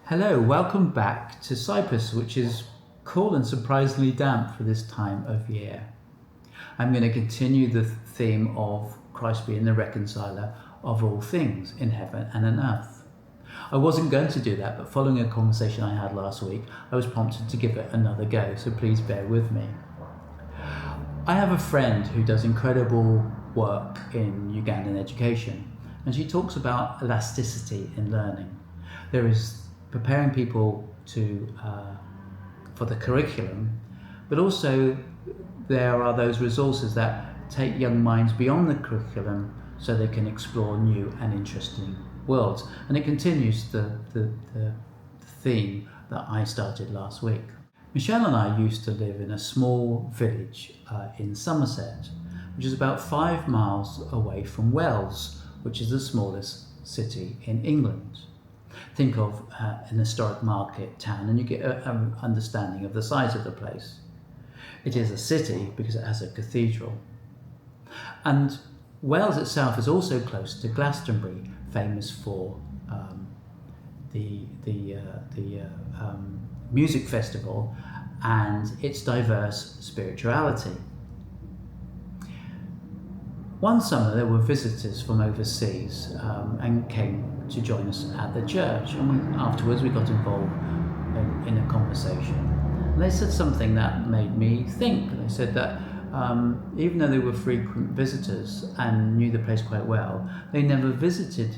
Hello, welcome back to Cyprus, which is cool and surprisingly damp for this time of year. I'm going to continue the theme of Christ being the reconciler of all things in heaven and on earth. I wasn't going to do that, but following a conversation I had last week, I was prompted to give it another go, so please bear with me. I have a friend who does incredible work in Ugandan education, and she talks about elasticity in learning. There is preparing people for the curriculum, but also there are those resources that take young minds beyond the curriculum so they can explore new and interesting worlds. And it continues the theme that I started last week. Michelle and I used to live in a small village in Somerset, which is about 5 miles away from Wells, which is the smallest city in England. Think of an historic market town and you get an understanding of the size of the place. It is a city because it has a cathedral. And Wales itself is also close to Glastonbury, famous for the music festival and its diverse spirituality. One summer there were visitors from overseas and came to join us at the church, and afterwards we got involved in a conversation. And they said something that made me think. They said that even though they were frequent visitors and knew the place quite well, they never visited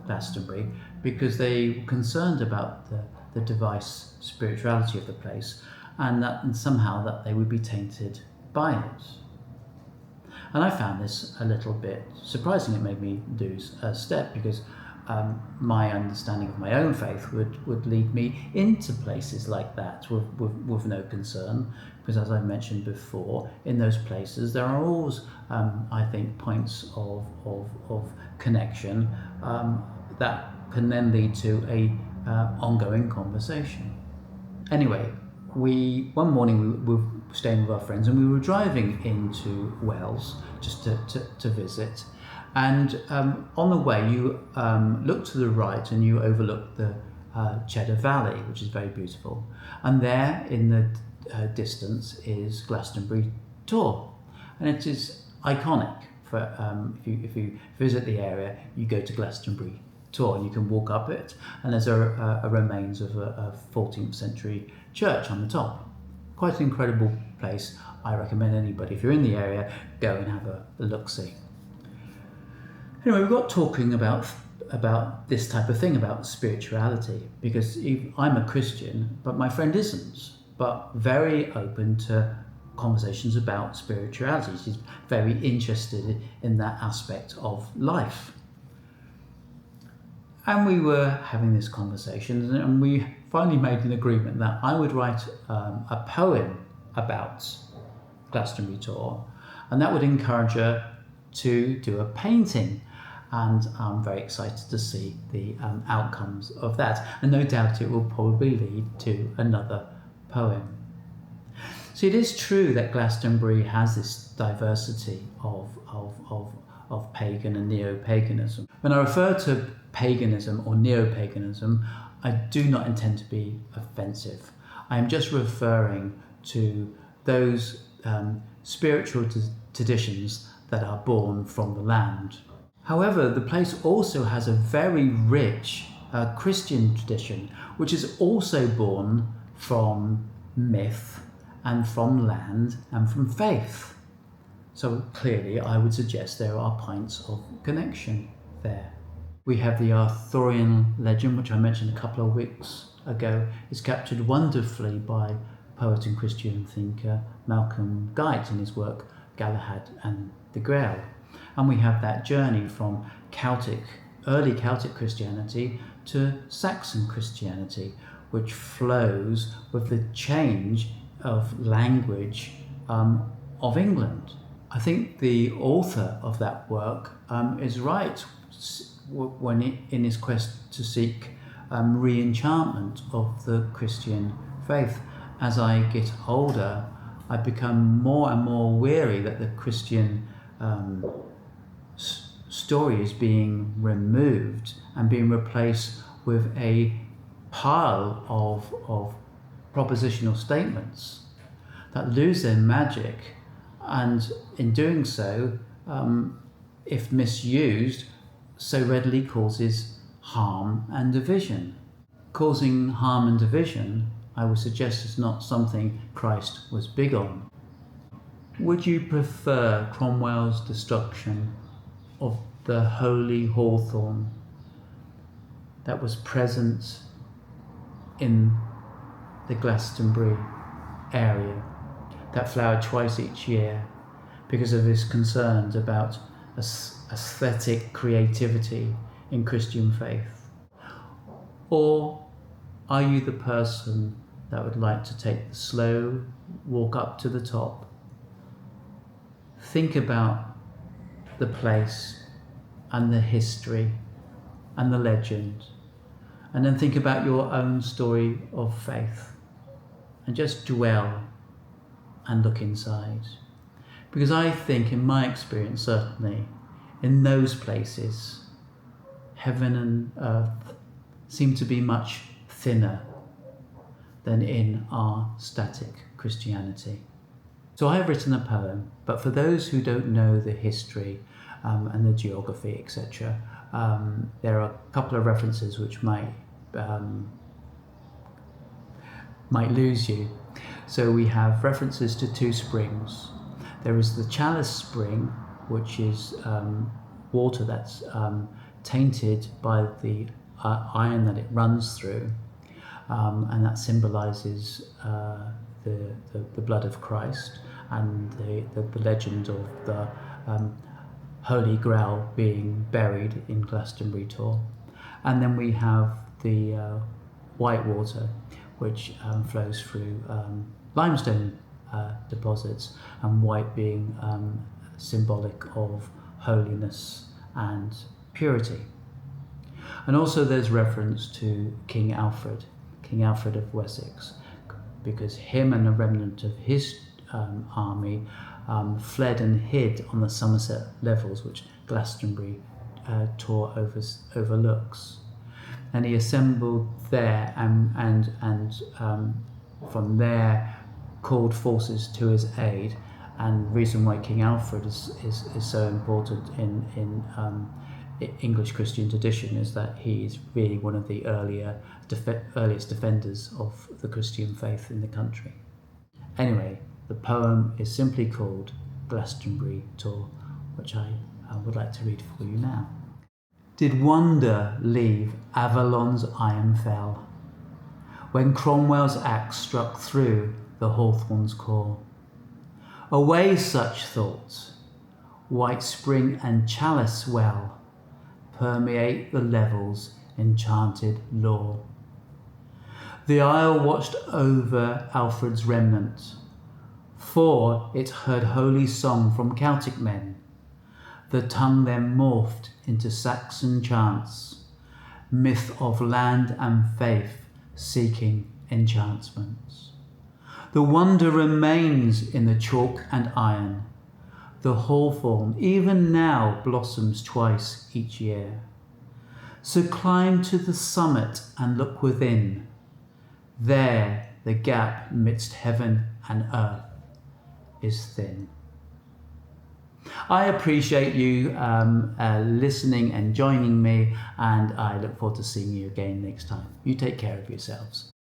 Glastonbury because they were concerned about the device spirituality of the place and somehow that they would be tainted by it. And I found this a little bit surprising. It made me do a step because my understanding of my own faith would lead me into places like that with no concern. Because as I mentioned before, in those places there are always, I think, points of connection that can then lead to a ongoing conversation. Anyway, one morning we were staying with our friends and we were driving into Wales just to visit, and on the way you look to the right and you overlook the Cheddar Valley, which is very beautiful, and there in the distance is Glastonbury Tor, and it is iconic for if you visit the area, you go to Glastonbury Tor and you can walk up it, and there's a remains of a 14th century church on the top. Quite an incredible place. I recommend anybody, if you're in the area, go and have a look-see. Anyway, we got talking about this type of thing, about spirituality, because I'm a Christian, but my friend isn't, but very open to conversations about spirituality. She's very interested in that aspect of life. And we were having this conversation, and we finally made an agreement that I would write a poem about Glastonbury Tor, and that would encourage her to do a painting. And I'm very excited to see the outcomes of that. And no doubt it will probably lead to another poem. So it is true that Glastonbury has this diversity of pagan and neo-paganism. When I refer to paganism or neo-paganism, I do not intend to be offensive. I am just referring to those spiritual traditions that are born from the land. However, the place also has a very rich Christian tradition, which is also born from myth and from land and from faith. So clearly, I would suggest there are points of connection there. We have the Arthurian legend, which I mentioned a couple of weeks ago. It's captured wonderfully by poet and Christian thinker Malcolm Guite in his work Galahad and the Grail. And we have that journey from early Celtic Christianity to Saxon Christianity, which flows with the change of language of England. I think the author of that work is right when in his quest to seek re-enchantment of the Christian faith. As I get older, I become more and more weary that the Christian story is being removed and being replaced with a pile of propositional statements that lose their magic, and in doing so, if misused, so readily causes harm and division. Causing harm and division, I would suggest, is not something Christ was big on. Would you prefer Cromwell's destruction of the holy hawthorn that was present in the Glastonbury area, that flowered twice each year because of his concerns about aesthetic creativity in Christian faith? Or are you the person that would like to take the slow walk up to the top, think about the place and the history and the legend, and then think about your own story of faith and just dwell and look inside? Because I think, in my experience, certainly, in those places, heaven and earth seem to be much thinner than in our static Christianity. So I have written a poem, but for those who don't know the history and the geography, etc., there are a couple of references which might lose you. So we have references to two springs. There is the Chalice Spring, which is water that's tainted by the iron that it runs through, and that symbolizes the blood of Christ and the legend of the Holy Grail being buried in Glastonbury Tor. And then we have the white water, which flows through limestone deposits, and white being symbolic of holiness and purity. And also there's reference to King Alfred of Wessex, because him and a remnant of his army fled and hid on the Somerset levels, which Glastonbury Tor overlooks. And he assembled there and from there called forces to his aid. And the reason why King Alfred is so important in English Christian tradition is that he is really one of the earliest defenders of the Christian faith in the country. Anyway, the poem is simply called Glastonbury Tor, which I would like to read for you now. Did wonder leave Avalon's iron fell, when Cromwell's axe struck through the hawthorn's core? Away such thoughts, White Spring and Chalice well permeate the level's enchanted lore. The isle watched over Alfred's remnant, for it heard holy song from Celtic men. The tongue then morphed into Saxon chants, myth of land and faith seeking enchantments. The wonder remains in the chalk and iron. The hawthorn even now blossoms twice each year. So climb to the summit and look within. There the gap midst heaven and earth is thin. I appreciate you listening and joining me, and I look forward to seeing you again next time. You take care of yourselves.